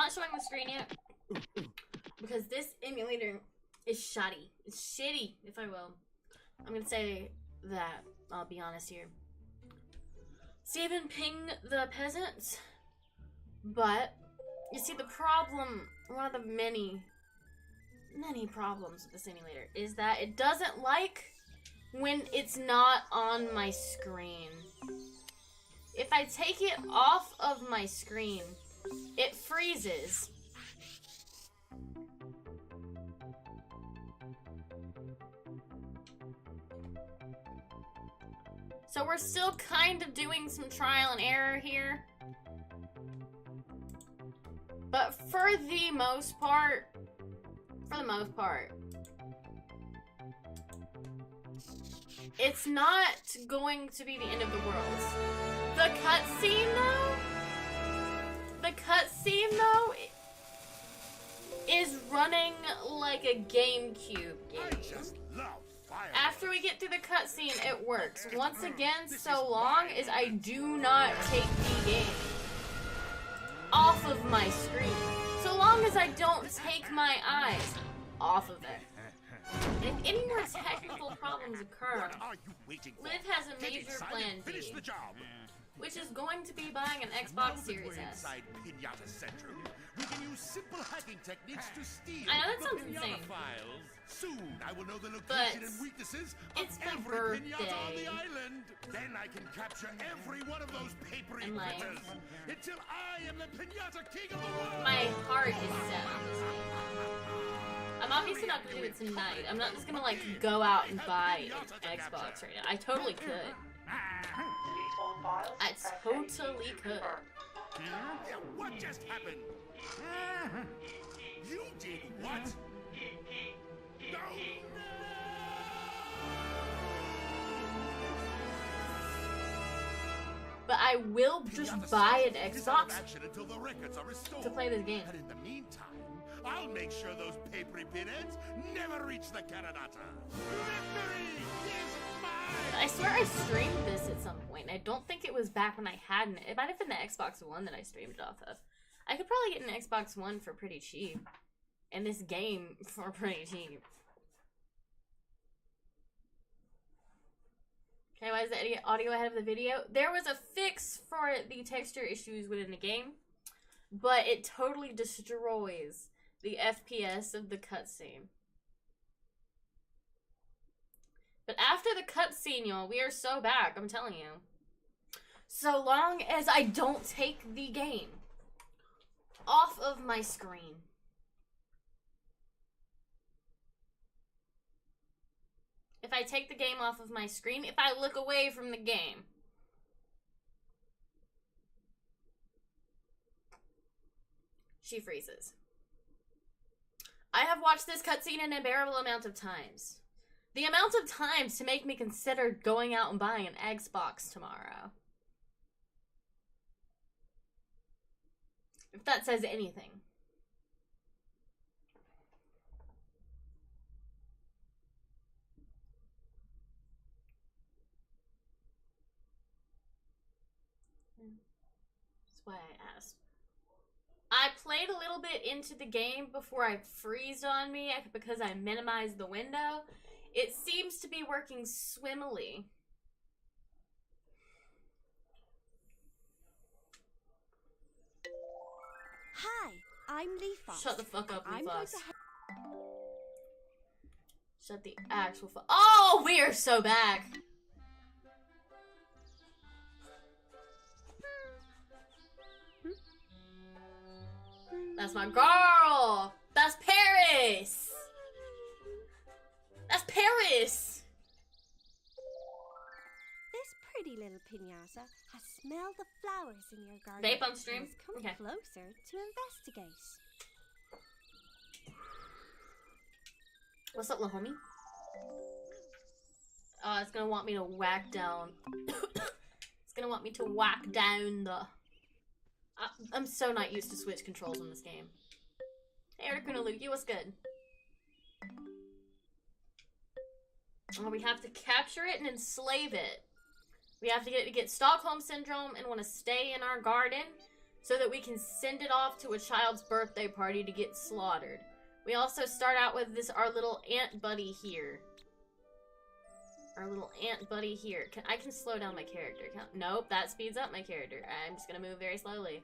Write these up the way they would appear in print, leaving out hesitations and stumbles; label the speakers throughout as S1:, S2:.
S1: not showing the screen yet because this emulator is shoddy. It's shitty, if I will. I'm gonna say that. I'll be honest here. Save and ping the peasants, but you see the problem, one of the many problems with this emulator is that it doesn't like when it's not on my screen. If I take it off of my screen, it freezes. So we're still kind of doing some trial and error here. But for the most part, it's not going to be the end of the world. The cutscene though, is running like a GameCube game. After we get through the cutscene, it works. Once again, so long as I do not take the game off of my screen. So long as I don't take my eyes off of it. If any more technical problems occur, Liv has a major plan B, which is going to be buying an Xbox Series S.
S2: We can use simple hacking techniques to steal
S1: I know that sounds insane.
S2: Files. Soon I will know the
S1: But
S2: location and weaknesses of
S1: it's my
S2: every pinata on
S1: birthday.
S2: the island. Then I can capture every one of those papery
S1: And, like,
S2: critters until I am the pinata king of the world.
S1: My heart is set on this game. I'm obviously not gonna do it tonight. I'm not just gonna like go out and buy an Xbox right now. I totally could. I totally could.
S2: Yeah, what just happened? You did what? No!
S1: But I will just buy an Xbox to play this game.
S2: And in the meantime, I'll make sure those papery pinheads never reach the Canadata. Victory is mine!
S1: I swear I streamed this at some point. I don't think it was back when I had it. It might have been the Xbox One that I streamed it off of. I could probably get an Xbox One for pretty cheap. And this game for pretty cheap. Okay, why is the audio ahead of the video? There was a fix for the texture issues within the game, but it totally destroys the FPS of the cutscene. But after the cutscene, y'all, we are so back, I'm telling you. So long as I don't take the game off of my screen. If I take the game off of my screen, if I look away from the game. She freezes. I have watched this cutscene an unbearable amount of times. The amount of times to make me consider going out and buying an Xbox tomorrow. If that says anything. That's why I asked. I played a little bit into the game before I freezed on me because I minimized the window. It seems to be working swimmily.
S3: Hi, I'm Viva.
S1: Shut the fuck up,
S3: I'm
S1: Viva.
S3: going to
S1: Shut the actual fuck. Oh, we are so back. That's my girl. That's Paris. That's Paris.
S3: This pretty little pinata has smelled the flowers in your garden.
S1: Vape on stream?
S3: And has come
S1: Okay.
S3: closer to investigate.
S1: What's up, little homie? It's gonna want me to whack down. It's gonna want me to whack down the. I'm so not used to Switch controls in this game. Hey, Articuno Luki, what's good? Oh, we have to capture it and enslave it. We have to get Stockholm Syndrome and want to stay in our garden so that we can send it off to a child's birthday party to get slaughtered. We also start out with our little ant buddy here. Our little ant buddy here. I can slow down my character. Nope, that speeds up my character. I'm just gonna move very slowly.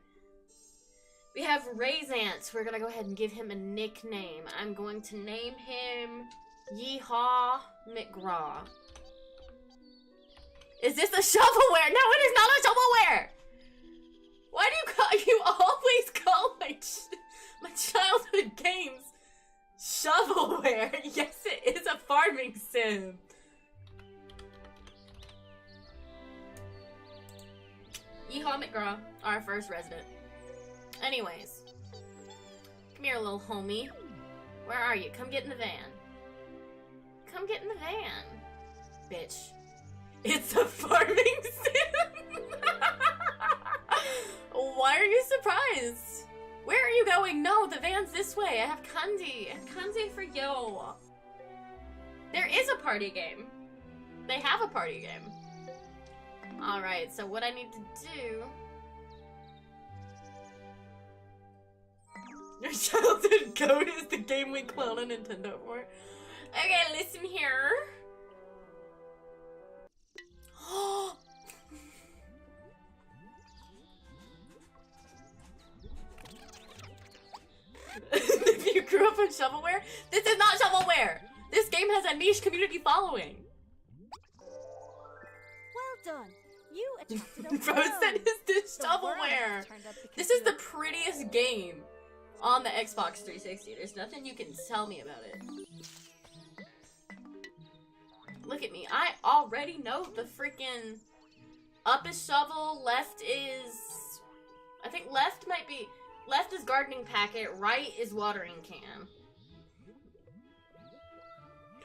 S1: We have Raisance. We're gonna go ahead and give him a nickname. I'm going to name him Yeehaw McGraw. Is this a shovelware? No, it is not a shovelware! Why do you always call my childhood games shovelware? Yes, it is a farming sim. Yeehaw McGraw, our first resident. Anyways. Come here, little homie. Where are you? Come get in the van. Come get in the van. Bitch. It's a farming sim! Why are you surprised? Where are you going? No, the van's this way. I have candy. I have candy for you. There is a party game. They have a party game. Alright, so what I need to do... Your childhood goat is the game we clone on Nintendo for. Okay, listen here. If you grew up on shovelware, this is not shovelware! This game has a niche community following.
S3: Well done. You attracted a
S1: Frozen is this shovelware. This is the prettiest game on the Xbox 360. There's nothing you can tell me about it. Look at me. I already know the freaking up is shovel, left is... I think left might be... Left is gardening packet, right is watering can.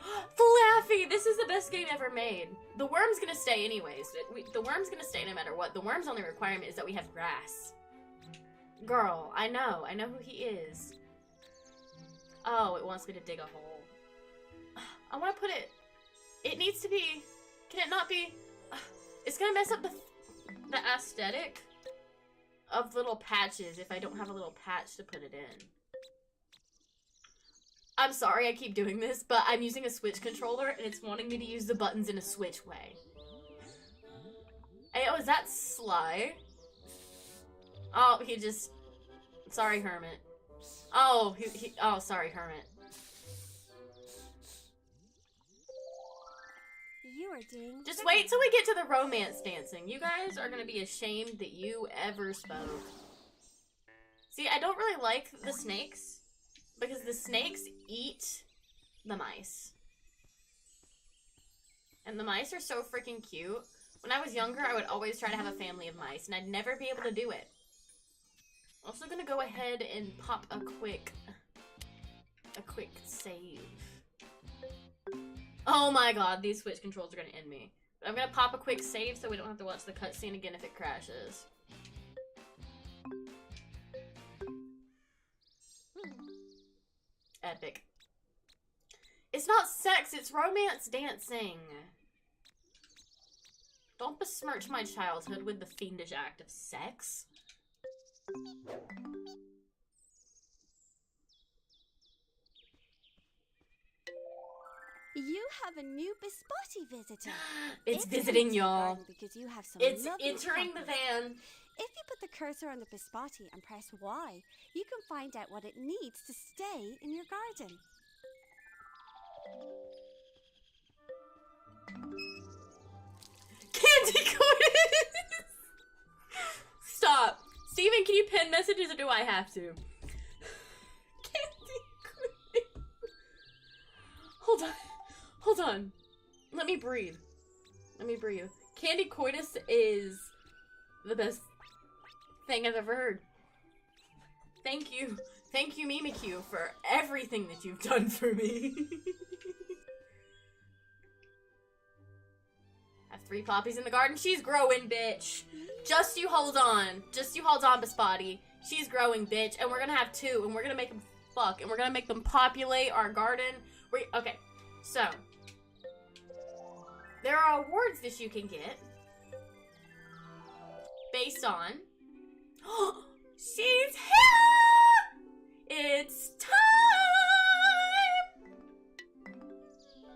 S1: Flaffy! This is the best game ever made. The worm's gonna stay anyways. The worm's gonna stay no matter what. The worm's only requirement is that we have grass. Girl, I know who he is. Oh, it wants me to dig a hole. I want to put it... It needs to be... Can it not be... It's gonna mess up the aesthetic of little patches if I don't have a little patch to put it in. I'm sorry I keep doing this, but I'm using a Switch controller and it's wanting me to use the buttons in a Switch way. Hey, oh, is that Sly? Oh, he just... Sorry, Hermit. Oh, oh, sorry, Hermit.
S3: You are doing
S1: Just wait till we get to the romance dancing. You guys are gonna be ashamed that you ever spoke. See, I don't really like the snakes, because the snakes eat the mice. And the mice are so freaking cute. When I was younger, I would always try to have a family of mice, and I'd never be able to do it. Also gonna go ahead and pop a quick save. Oh my god, these Switch controls are gonna end me. But I'm gonna pop a quick save so we don't have to watch the cutscene again if it crashes. Epic. It's not sex, it's romance dancing. Don't besmirch my childhood with the fiendish act of sex.
S3: You have a new Bispotti visitor.
S1: It's visiting y'all.
S3: Because you have some
S1: It's
S3: lovely
S1: entering the
S3: peppers.
S1: van.
S3: If you put the cursor on the Bispotti and press Y, you can find out what it needs to stay in your garden.
S1: Candy quiz! Stop. Steven, can you pen messages or do I have to? Candy quiz. Hold on. Hold on. Let me breathe. Let me breathe. Candy coitus is the best thing I've ever heard. Thank you. Thank you, Mimikyu, for everything that you've done for me. Have 3 poppies in the garden. She's growing, bitch. Just you hold on. Just you hold on, Bispotti. She's growing, bitch. And we're gonna have 2, and we're gonna make them fuck. And we're gonna make them populate our garden. Okay, so. There are awards that you can get. Based on... She's here! It's time!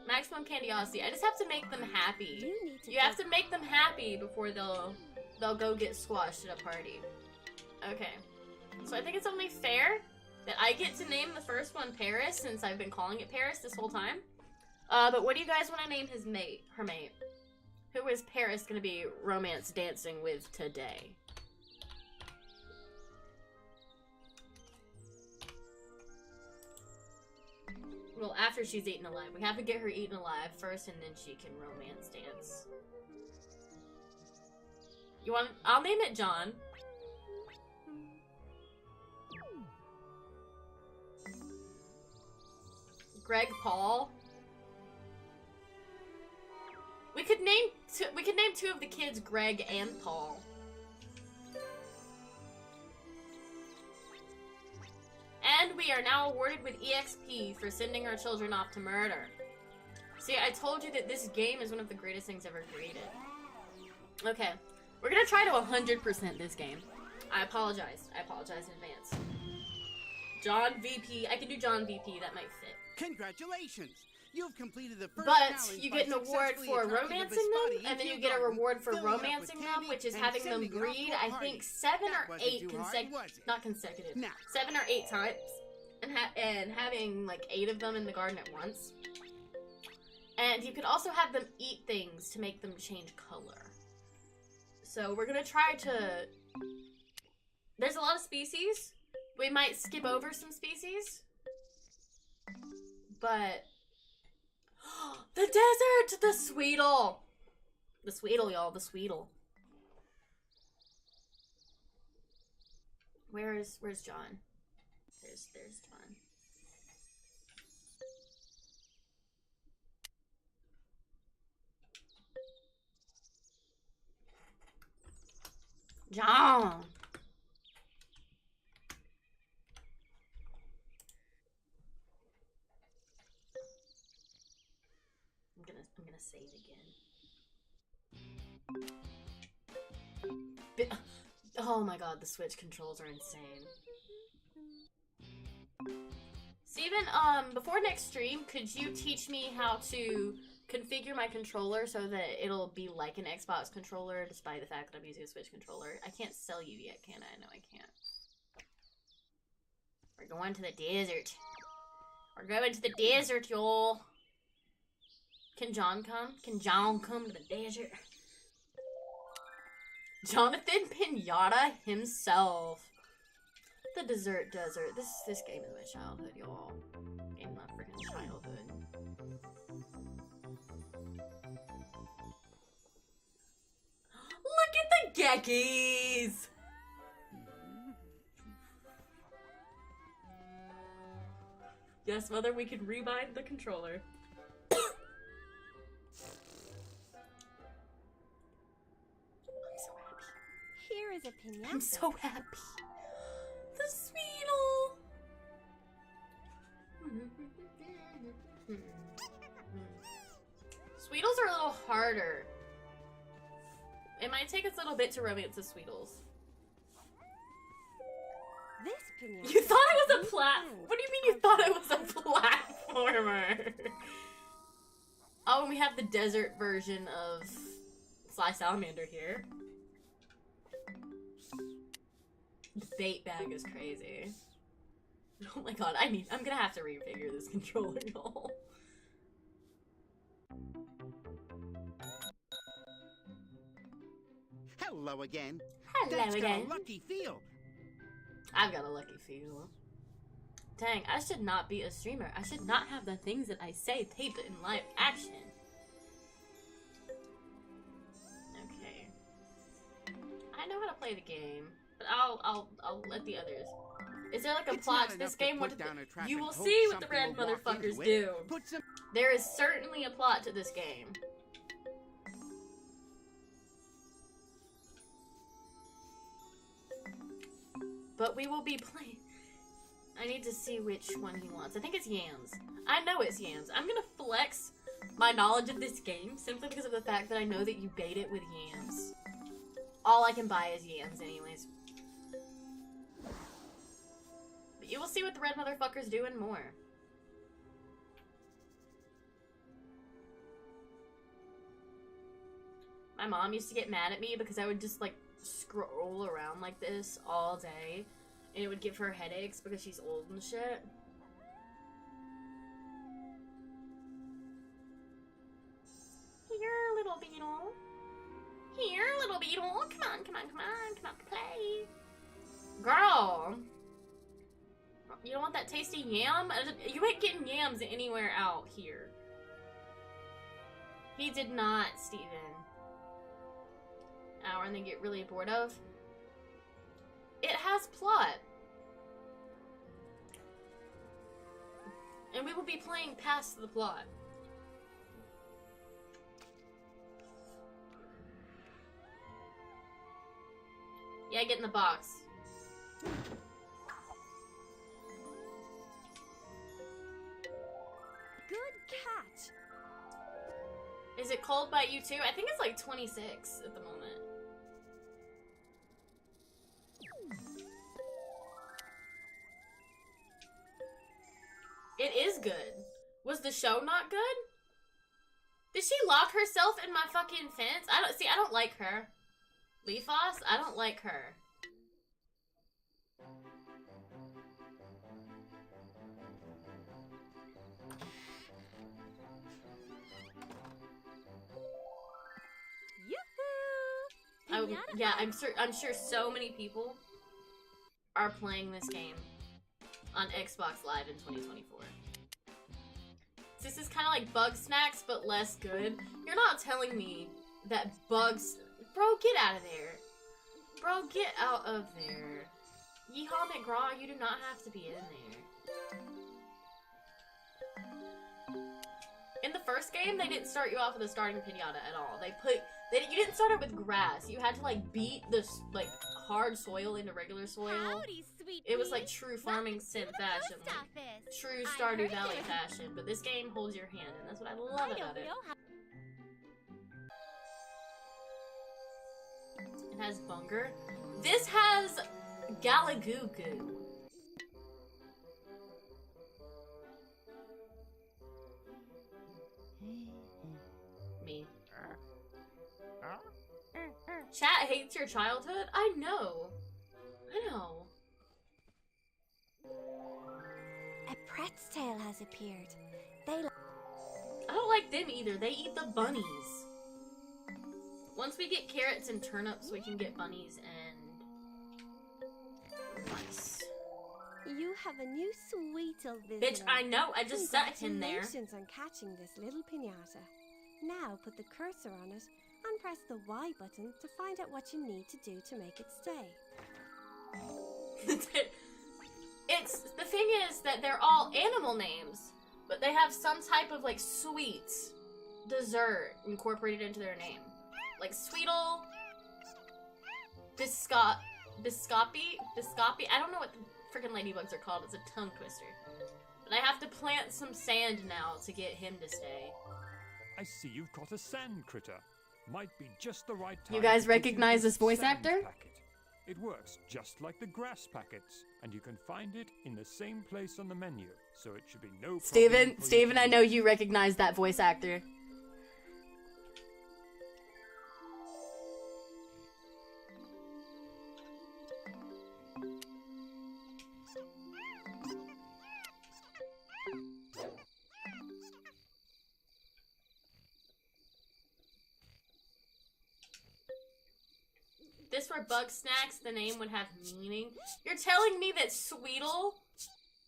S1: Maximum candiosity. I just have to make them happy. You have to make them happy before they'll go get squashed at a party. Okay. So I think it's only fair that I get to name the first one Paris, since I've been calling it Paris this whole time. But what do you guys want to name his mate? Her mate? Who is Paris gonna be romance dancing with today? Well, after she's eaten alive. We have to get her eaten alive first, and then she can romance dance. You want? I'll name it John. Greg Paul. We could name two of the kids Greg and Paul. And we are now awarded with EXP for sending our children off to murder. See, I told you that this game is one of the greatest things ever created. Okay, we're gonna try to 100% this game. I apologize in advance. John VP, I can do John VP, that might fit.
S4: Congratulations! You've completed the first
S1: But
S4: challenge
S1: you
S4: by
S1: get an award
S4: successfully
S1: for
S4: attracting a
S1: romancing
S4: Biscotti
S1: them, and then
S4: into
S1: you
S4: your
S1: get a
S4: garden,
S1: reward for
S4: filling it up with
S1: romancing them,
S4: candy,
S1: which is
S4: and
S1: having them
S4: sending it off
S1: breed,
S4: to a
S1: I
S4: party.
S1: think 7
S4: That
S1: or
S4: wasn't
S1: 8
S4: too hard, was it?
S1: not consecutive,
S4: Nah.
S1: 7 or 8 times, and having like 8 of them in the garden at once. And you could also have them eat things to make them change color. So we're gonna try to... There's a lot of species. We might skip over some species. But... The desert! The Sweetle! The Sweetle, y'all. The Sweetle. Where's John? There's John. John! I'm gonna save again. Oh my god, the Switch controls are insane. Steven, before next stream, could you teach me how to configure my controller so that it'll be like an Xbox controller, despite the fact that I'm using a Switch controller? I can't sell you yet, can I? No, I can't. We're going to the desert. We're going to the desert, y'all. Can John come? Can John come to the desert? Jonathan Pinata himself. The desert desert. This game is my childhood, y'all. Game of my freaking childhood. Look at the geckies! Yes, mother, we can rebind the controller.
S3: Here is a pinata.
S1: I'm so happy. The Sweetle! Sweetles are a little harder. It might take us a little bit to romance the Sweetles.
S3: This pinata.
S1: You thought it was a What do you mean you thought it was a platformer? Oh, and we have the desert version of Sly Salamander here. The bait bag is crazy. Oh my god, I'm gonna have to refigure this controller, y'all.
S4: Hello again.
S1: Hello
S4: That's
S1: again.
S4: got a lucky feel.
S1: I've got a lucky feel. Dang, I should not be a streamer. I should not have the things that I say taped in live action. Okay. I know how to play the game, but I'll let the others. Is there like a
S4: It's
S1: plot
S4: not
S1: to this
S4: enough to
S1: game?
S4: put
S1: What
S4: down a trap
S1: you
S4: and
S1: will
S4: hope
S1: see what the
S4: something
S1: red
S4: will walk
S1: motherfuckers
S4: into it.
S1: do.
S4: Put some
S1: There is certainly a plot to this game. But we will be playing. I need to see which one he wants. I think it's Yams. I know it's Yams. I'm gonna flex my knowledge of this game simply because of the fact that I know that you bait it with Yams. All I can buy is Yams anyways. You will see what the red motherfucker's doing more. My mom used to get mad at me because I would just, like, scroll around like this all day. And it would give her headaches because she's old and shit. Here, little beetle. Here, little beetle. Come on, come on, come on. Come on, play. Girl. You don't want that tasty yam? You ain't getting yams anywhere out here. He did not, Steven. Hour and they get really bored of. It has plot. And we will be playing past the plot. Yeah, get in the box.
S3: Good catch.
S1: Is it cold by you too? I think it's like 26 at the moment. It is good. Was the show not good? Did she lock herself in my fucking fence? I don't like her. Leafos? I don't like her.
S3: Yoo-hoo!
S1: Yeah, I'm sure so many people are playing this game on Xbox Live in 2024. This is kind of like Bug Snacks, but less good. You're not telling me that Bugs... Bro, get out of there. Bro, get out of there. Yeehaw McGraw, you do not have to be in there. In the first game, they didn't start you off with a starting pinata at all. You didn't start it with grass. You had to, like, beat the, like, hard soil into regular soil.
S3: Howdy, sweet
S1: It was
S3: pea.
S1: like true farming sim fashion, like true Stardew Valley fashion, but this game holds your hand, and that's what I love about it. It has Bunger. This has Galagoo Goo. Me. Chat hates your childhood? I know. I know.
S3: A pret's tail has appeared. They
S1: I don't like them either. They eat the bunnies. Once we get carrots and turnips, we can get bunnies and mice.
S3: You have a new sweet little visitor.
S1: Bitch, I know. I just sat him there.
S3: Congratulations on catching this little pinata. Now put the cursor on it and press the Y button to find out what you need to do to make it stay.
S1: The thing is that they're all animal names, but they have some type of like sweet dessert incorporated into their name. Like Sweetle, Biscotti. I don't know what the freaking ladybugs are called. It's a tongue twister. But I have to plant some sand now to get him to stay.
S5: I see you've caught a sand critter. Might be just the right time.
S1: You guys
S5: to
S1: recognize
S5: teach you
S1: this voice
S5: sand
S1: actor?
S5: packet. It works just like the grass packets, and you can find it in the same place on the menu, so it should be no problem.
S1: Steven, I know you recognize that voice actor. This were Bug Snacks, the name would have meaning. You're telling me that Sweetle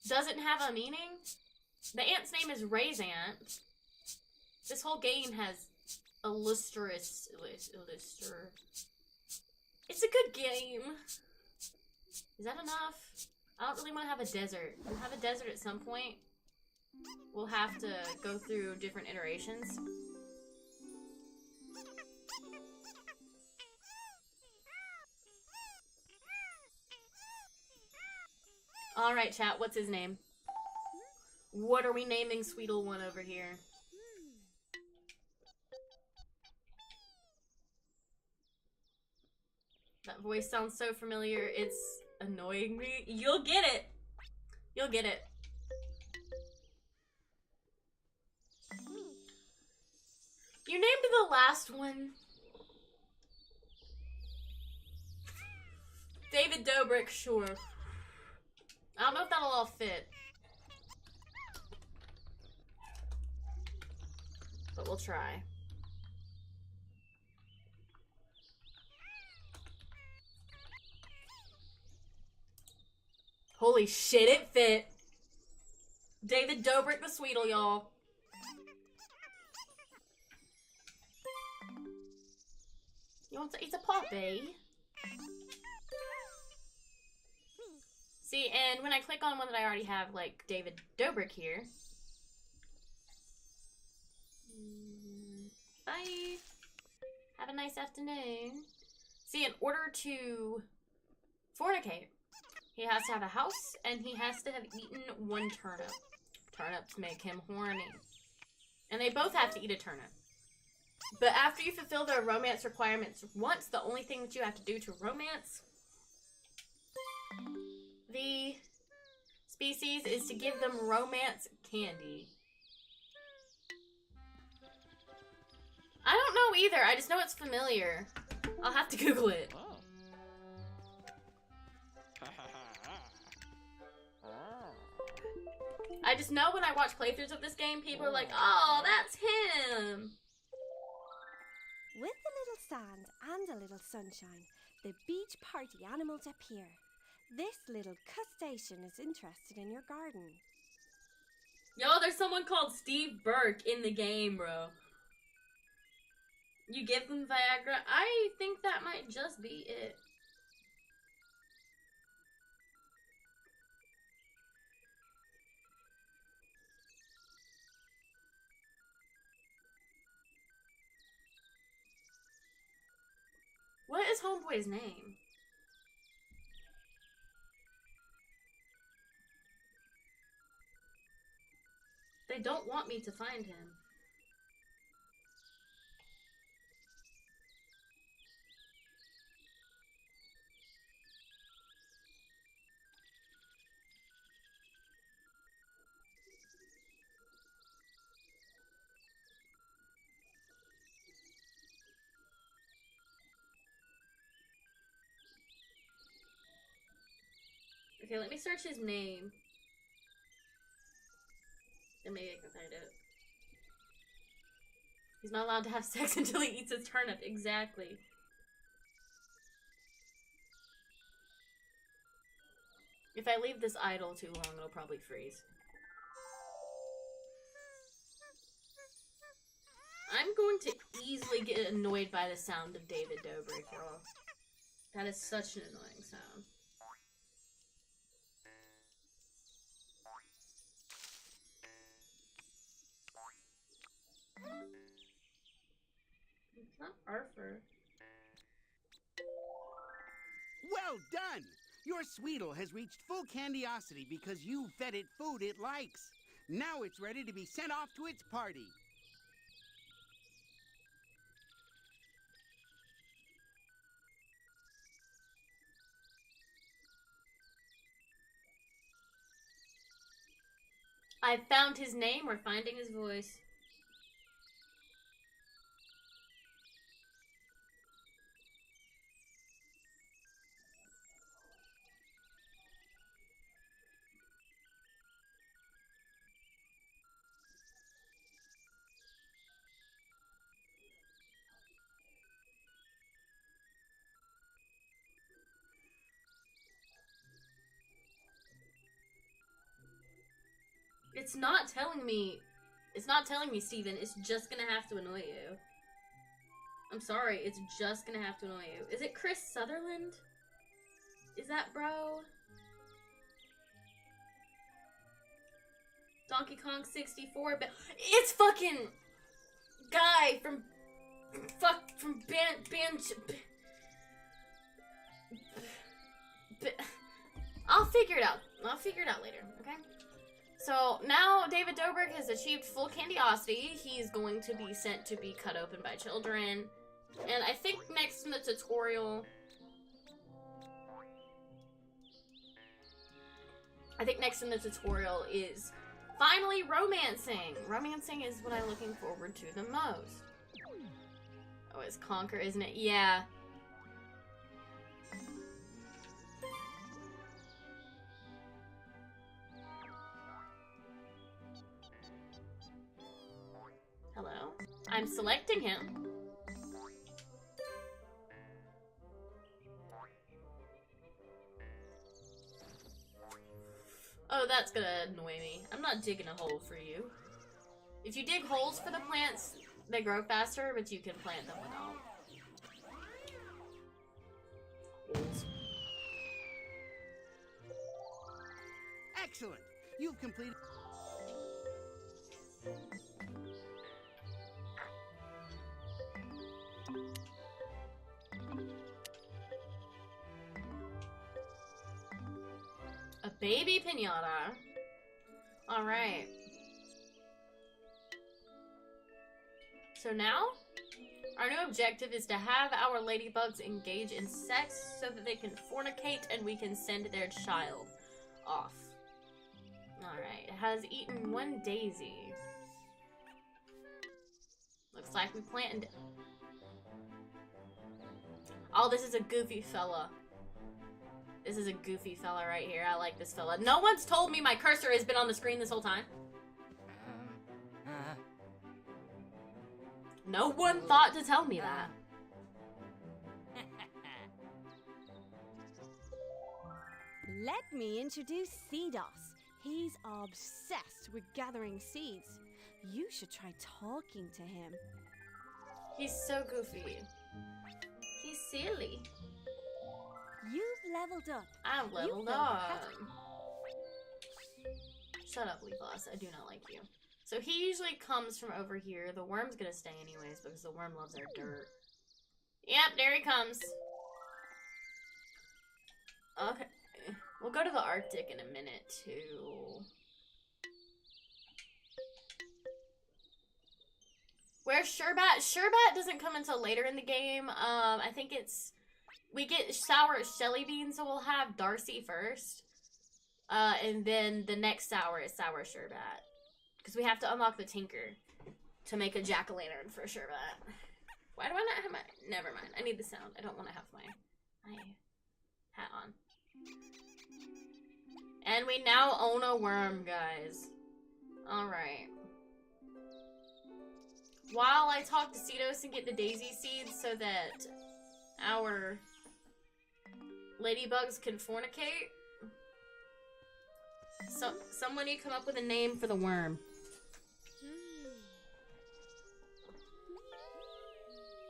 S1: doesn't have a meaning? The ant's name is Raisant. This whole game has illustre. It's a good game. Is that enough? I don't really want to have a desert. We'll have a desert at some point. We'll have to go through different iterations. Alright, chat, what's his name? What are we naming Sweetle 1 over here? That voice sounds so familiar, it's annoying me. You'll get it! You'll get it. You named the last one David Dobrik, sure. I don't know if that'll all fit. But we'll try. Holy shit, it fit! David Dobrik the Sweetle, y'all. You want to eat a poppy? See, and when I click on one that I already have, like David Dobrik here. Bye. Have a nice afternoon. See, in order to fornicate, he has to have a house, and he has to have eaten one turnip. Turnips make him horny. And they both have to eat a turnip. But after you fulfill their romance requirements once, the only thing that you have to do to romance the species is to give them romance candy. I don't know either. I just know it's familiar. I'll have to Google it. I just know when I watch playthroughs of this game, people are like, oh, that's him.
S3: With a little sand and a little sunshine, the beach party animals appear. This little crustacean is interested in your garden.
S1: Yo, there's someone called Steve Burke in the game, bro. You give them Viagra? I think that might just be it. What is Homeboy's name? They don't want me to find him. Okay, let me search his name. And maybe I can find it. He's not allowed to have sex until he eats his turnip. Exactly. If I leave this idle too long, it'll probably freeze. I'm going to easily get annoyed by the sound of David Dobrik, y'all. That is such an annoying sound. It's not Arthur.
S4: Well done! Your Sweetle has reached full candiosity because you fed it food it likes. Now it's ready to be sent off to its party.
S1: I found his name. We're finding his voice. It's not telling me. It's not telling me, Steven. It's just gonna have to annoy you. I'm sorry. It's just gonna have to annoy you. Is it Chris Sutherland? Is that bro? Donkey Kong 64. It's fucking guy from I'll figure it out. I'll figure it out later. Okay. So now David Dobrik has achieved full candiosity. He's going to be sent to be cut open by children. And I think next in the tutorial, I think next in the tutorial is finally romancing. Romancing is what I'm looking forward to the most. Oh, it's conquer, isn't it? Yeah. Hello? I'm selecting him. Oh, that's gonna annoy me. I'm not digging a hole for you. If you dig holes for the plants, they grow faster, but you can plant them without holes.
S4: Excellent. You've completed.
S1: A baby pinata. Alright. So now, our new objective is to have our ladybugs engage in sex so that they can fornicate and we can send their child off. Alright, it has eaten one daisy. Looks like we planted. Oh, this is a goofy fella. This is a goofy fella right here. I like this fella. No one's told me my cursor has been on the screen this whole time. No one thought to tell me that.
S3: Let me introduce Seedos. He's obsessed with gathering seeds. You should try talking to him.
S1: He's so goofy. He's silly.
S3: You've leveled up.
S1: I've leveled
S3: built a
S1: up.
S3: pattern.
S1: Shut up, Leafos. I do not like you. So he usually comes from over here. The worm's gonna stay anyways because the worm loves our dirt. Yep, there he comes. Okay. We'll go to the Arctic in a minute, too. Where's Sherbet? Sherbet doesn't come until later in the game. I think it's... We get sour Shelly Beans, so we'll have Darcy first. And then the next sour is sour Sherbet. Because we have to unlock the Tinker to make a jack-o'-lantern for Sherbet. Why do I not have my... Never mind. I need the sound. I don't want to have my hat on. And we now own a worm, guys. Alright. While I talk to Cedos and get the daisy seeds so that our ladybugs can fornicate. So, somebody come up with a name for the worm.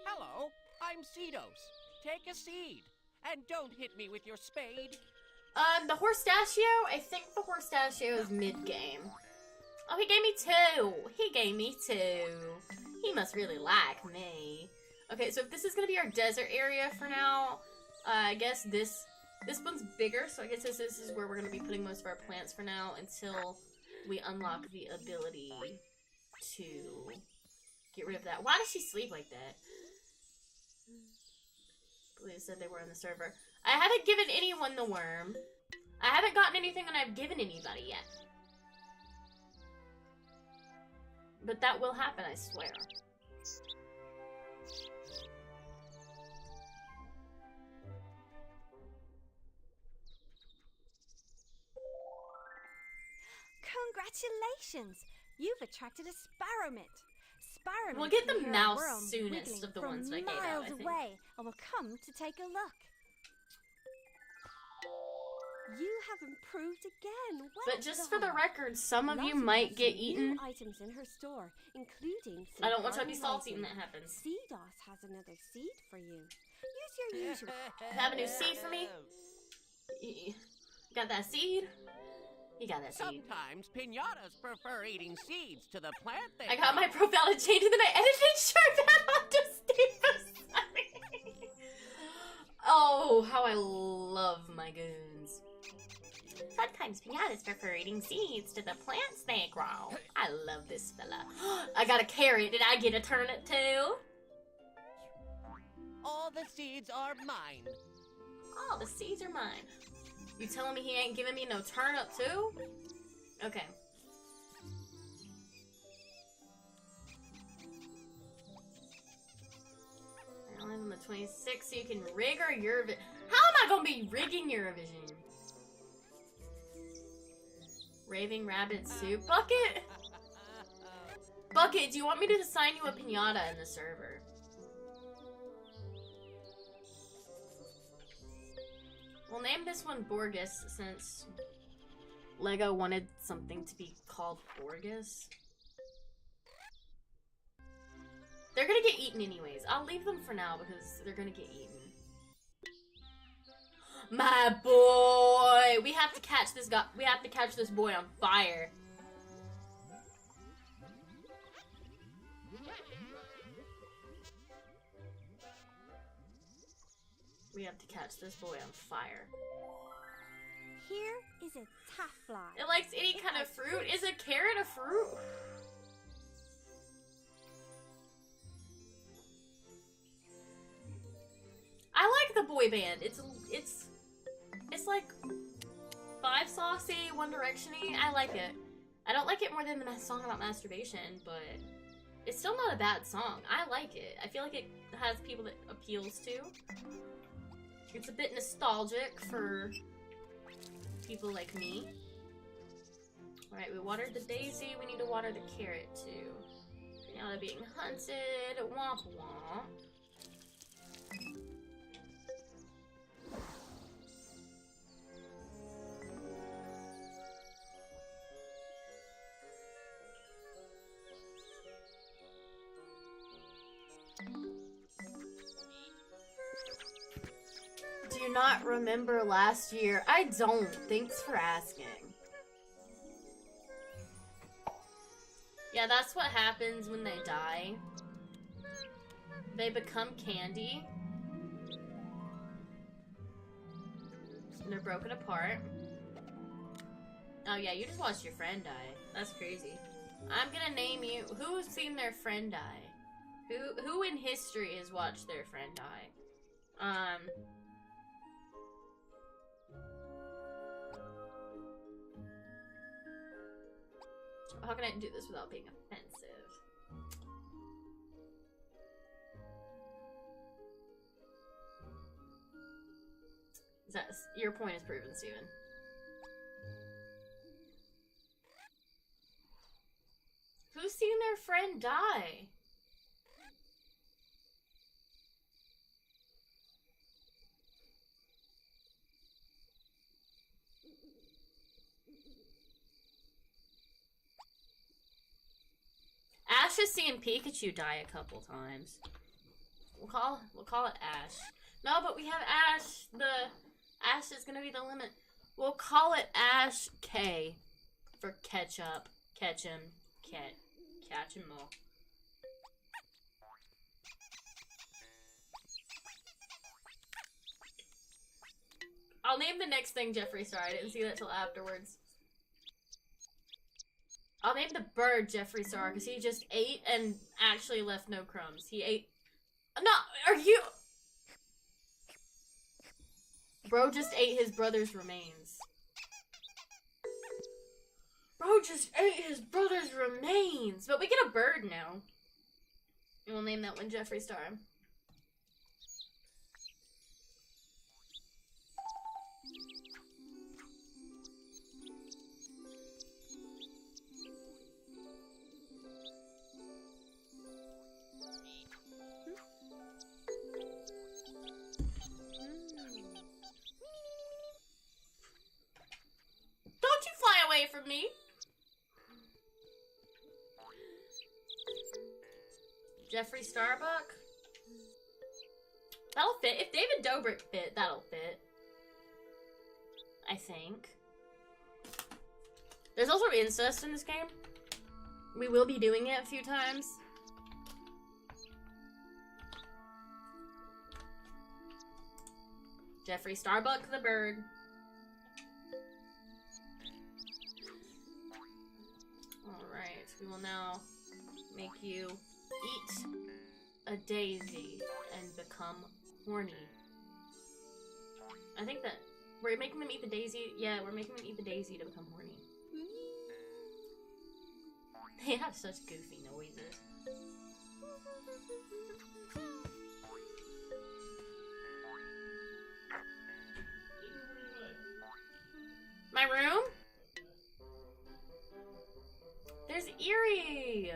S6: Hello, I'm Cedos. Take a seed. And don't hit me with your spade.
S1: The Horstachio? I think the Horstachio is mid-game. Oh, he gave me 2! He gave me 2. He must really like me. Okay, so if this is gonna be our desert area for now, I guess this one's bigger, so I guess this is where we're gonna be putting most of our plants for now until we unlock the ability to get rid of that. Why does she sleep like that? Blue said they were on the server. I haven't given anyone the worm. I haven't gotten anything that I've given anybody yet. But that will happen, I swear.
S3: Congratulations! You've attracted a sparrowmint. Sparrowmint
S1: We'll get
S3: can
S1: them
S3: hear
S1: now
S3: a worm
S1: soonest
S3: wiggling
S1: of the
S3: from
S1: ones that I gave out,
S3: miles
S1: I think.
S3: away and will come to take a look. You have improved again. Well
S1: But just for the
S3: done.
S1: record, some of you
S3: Lottie
S1: might
S3: has
S1: get
S3: some
S1: eaten.
S3: New items in her store, including some
S1: I don't want to be
S3: garden
S1: salty when
S3: lighting.
S1: that happens.
S3: Seedos has another seed for you. Use your usual.
S1: Have a new seed for me? You got that seed? You got that seed.
S6: Sometimes pinatas prefer eating seeds to the plant they
S1: I got my
S6: grow.
S1: profile changed and then I edited Sherbet onto Steve. Oh, how I love my goons. Sometimes pinatas prefer eating seeds to the plants they grow. I love this fella. I got a carrot. Did I get a turnip too?
S6: All the seeds are mine.
S1: Oh, the seeds are mine. You telling me he ain't giving me no turnip too? Okay. I live on the 26th, so you can rig or Eurovision. How am I gonna be rigging Eurovision? Raving Rabbit Soup Bucket? Bucket, do you want me to assign you a pinata in the server? We'll name this one Borgus since Lego wanted something to be called Borgus. They're gonna get eaten anyways. I'll leave them for now because they're gonna get eaten. My boy! We have to catch this guy. We have to catch this boy on fire. We have to catch this boy on fire.
S3: Here is a taffly.
S1: It likes any kind of fruit. Is a carrot a fruit? I like the boy band. It's like 5 Saucy, One Direction-y. I like it. I don't like it more than the song about masturbation, but it's still not a bad song. I like it. I feel like it has people that appeals to. It's a bit nostalgic for people like me. Alright, we watered the daisy. We need to water the carrot too. Now they're being hunted. Womp womp. Do you not remember last year? I don't. Thanks for asking. Yeah, that's what happens when they die. They become candy. And they're broken apart. Oh yeah, you just watched your friend die. That's crazy. I'm gonna name you... Who's seen their friend die? Who in history has watched their friend die? How can I do this without being offensive? Your point is proven, Steven. Who's seen their friend die? Ash has seen Pikachu die a couple times. We'll call it Ash. No, but we have Ash. Ash is gonna be the limit. We'll call it Ash K for ketchup. Catch him all. I'll name the next thing Jeffree Star. I didn't see that till afterwards. I'll name the bird Jeffree Star because he just ate and actually left no crumbs. He ate. No, are you? Bro just ate his brother's remains. Bro just ate his brother's remains. But we get a bird now. And we'll name that one Jeffree Star. Don't you fly away from me! Jeffree Starbuck? That'll fit. If David Dobrik fit, that'll fit. I think. There's also incest in this game. We will be doing it a few times. Jeffree Starbuck the bird. Alright, we will now make you eat a daisy and become horny. I think that... we're making them eat the daisy. Yeah, we're making them eat the daisy to become horny. They have such goofy noises. My room? There's Eerie!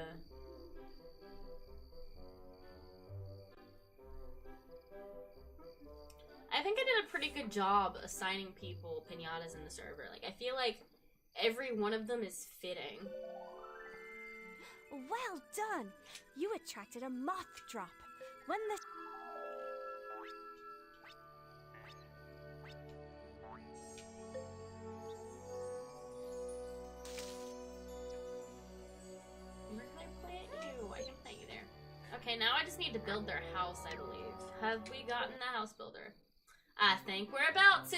S1: I think I did a pretty good job assigning people pinatas in the server. Like, I feel like every one of them is fitting.
S3: Well done! You attracted a moth drop. When the
S1: Where can I plant you? I can plant you there. Okay, now I just need to build their house, I believe. Have we gotten the house builder? I think we're about to!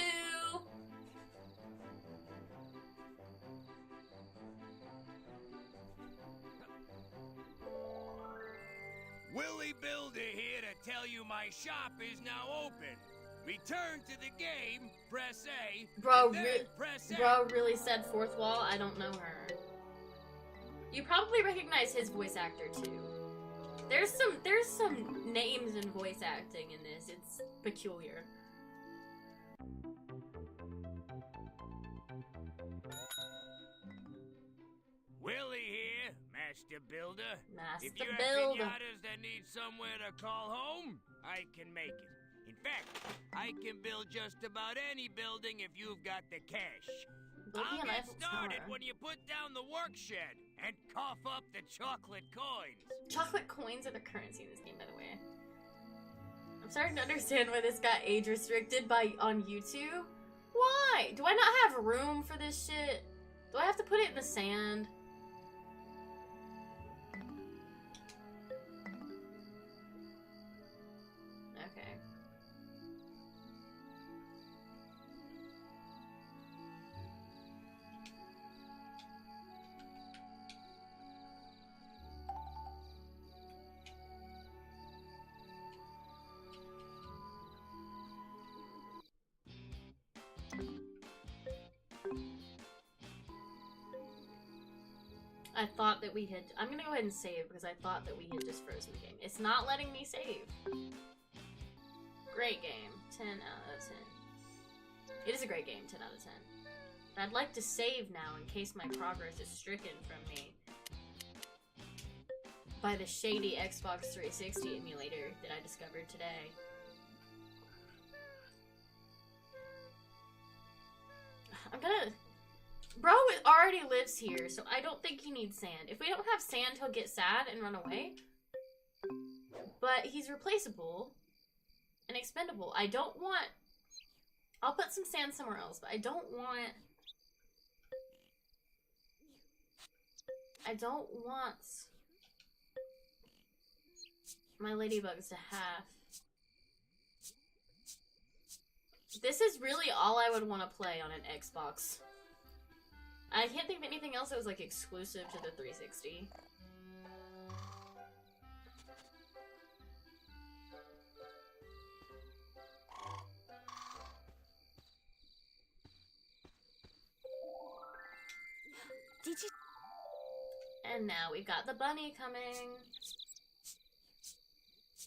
S7: Willie Builder here to tell you my shop is now open. Return to the game, press A,
S1: Bro,
S7: and then press A.
S1: Bro really said fourth wall. I don't know her. You probably recognize his voice actor too. There's some names in voice acting in this. It's peculiar.
S7: Willie here, Master Builder. If
S1: Master
S7: you have
S1: Builder.
S7: pinatas that need somewhere to call home, I can make it. In fact, I can build just about any building if you've got the cash.
S1: Building
S7: I'll
S1: an
S7: get
S1: Eiffel
S7: started
S1: Tower.
S7: when you put down the work shed and cough up the chocolate coins.
S1: Chocolate coins are the currency in this game, by the way. I'm starting to understand why this got age restricted on YouTube. Why? Do I not have room for this shit? Do I have to put it in the sand? Okay. I thought that we had... I'm gonna go ahead and save because I thought that we had just frozen the game. It's not letting me save. Great game. 10 out of 10. It is a great game. 10 out of 10. But I'd like to save now in case my progress is stricken from me by the shady Xbox 360 emulator that I discovered today. I'm gonna... Bro already lives here, so I don't think he needs sand. If we don't have sand, he'll get sad and run away. But he's replaceable and expendable. I don't want... I'll put some sand somewhere else, but I don't want my ladybugs to have... This is really all I would want to play on an Xbox. I can't think of anything else that was, like, exclusive to the 360.
S3: did you
S1: And now we've got the bunny coming.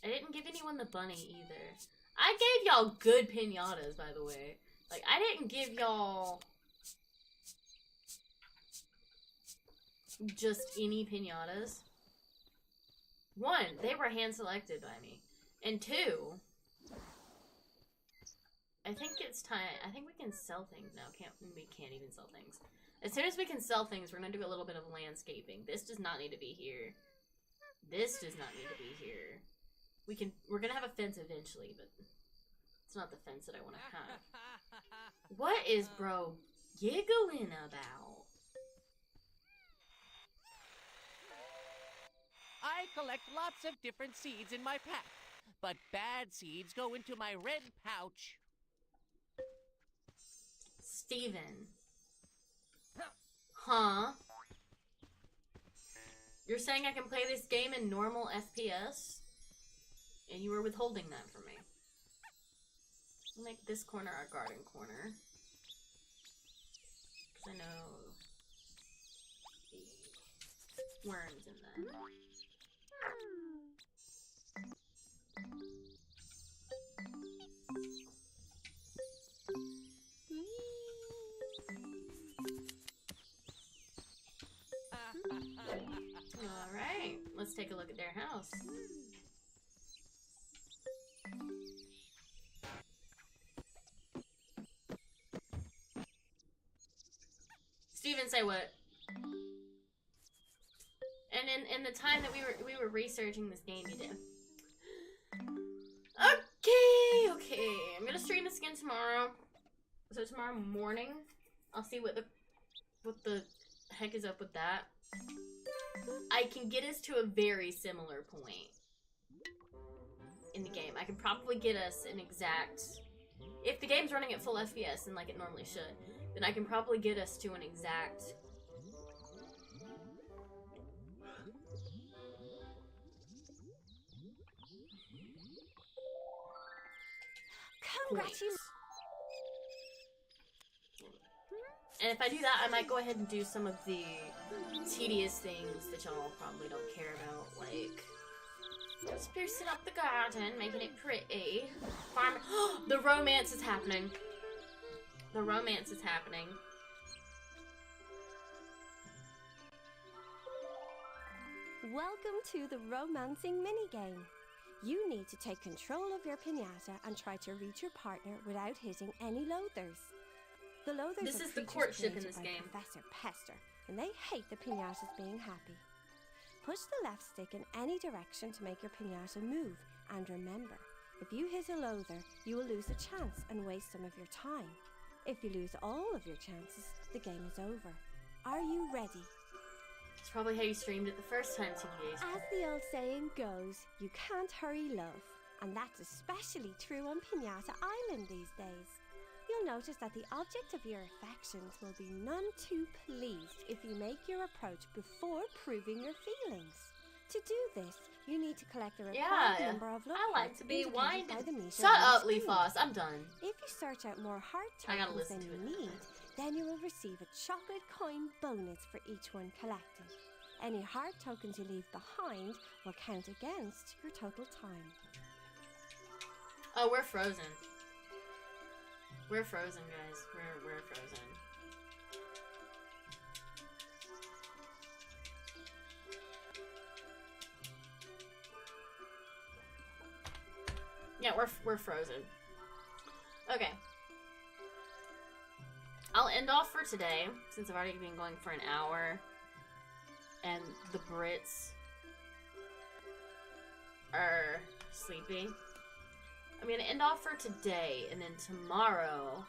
S1: I didn't give anyone the bunny either. I gave y'all good pinatas, by the way. Like, I didn't give y'all just any pinatas. One, they were hand-selected by me. And two, I think it's time. I think we can sell things now. We can't even sell things. As soon as we can sell things, we're gonna do a little bit of landscaping. This does not need to be here. This does not need to be here. We're gonna have a fence eventually, but it's not the fence that I want to have. What is bro giggling about?
S6: I collect lots of different seeds in my pack, but bad seeds go into my red pouch.
S1: Steven. Huh? You're saying I can play this game in normal FPS? And you were withholding that from me. We'll make this corner our garden corner. I know the worms in them. Alright, let's take a look at their house. Steven, say what? And in the time that we were researching this game, you did. Okay. I'm gonna stream this again tomorrow. So tomorrow morning, I'll see what the heck is up with that. I can get us to a very similar point in the game. I can probably get us an exact... If the game's running at full FPS, and like it normally should, then I can probably get us to an exact...
S3: Congratulations.
S1: And if I do that, I might go ahead and do some of the tedious things that y'all probably don't care about, like sprucing up the garden, making it pretty. Farm. The romance is happening. The romance is happening.
S3: Welcome to the romancing minigame. You need to take control of your pinata and try to reach your partner without hitting any loathers. The loathers
S1: This
S3: are
S1: is the
S3: creatures
S1: courtship in
S3: created
S1: this
S3: by
S1: game.
S3: Professor Pester, and they hate the pinatas being happy. Push the left stick in any direction to make your pinata move, and remember, if you hit a loather, you will lose a chance and waste some of your time. If you lose all of your chances, the game is over. Are you ready?
S1: It's probably how you streamed it the first time, TVs.
S3: As the old saying goes, you can't hurry love, and that's especially true on Pinata Island these days. You'll notice that the object of your affections will be none too pleased if you make your approach before proving your feelings. To do this, you need to collect the required number of love
S1: I like
S3: hearts
S1: to be
S3: indicated
S1: winded.
S3: by the meter
S1: Shut
S3: on your
S1: up,
S3: screen.
S1: Leafos. I'm done.
S3: If you search out more heart
S1: I gotta
S3: tokens
S1: listen
S3: than
S1: to
S3: you
S1: it.
S3: need, then you will receive a chocolate coin bonus for each one collected. Any heart tokens you leave behind will count against your total time.
S1: Oh, we're frozen. We're frozen, guys. We're frozen. Yeah, we're frozen. Okay. I'll end off for today, since I've already been going for an hour. And the Brits are sleepy. I'm gonna end off for today, and then tomorrow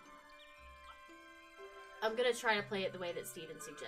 S1: I'm gonna try to play it the way that Steven suggested.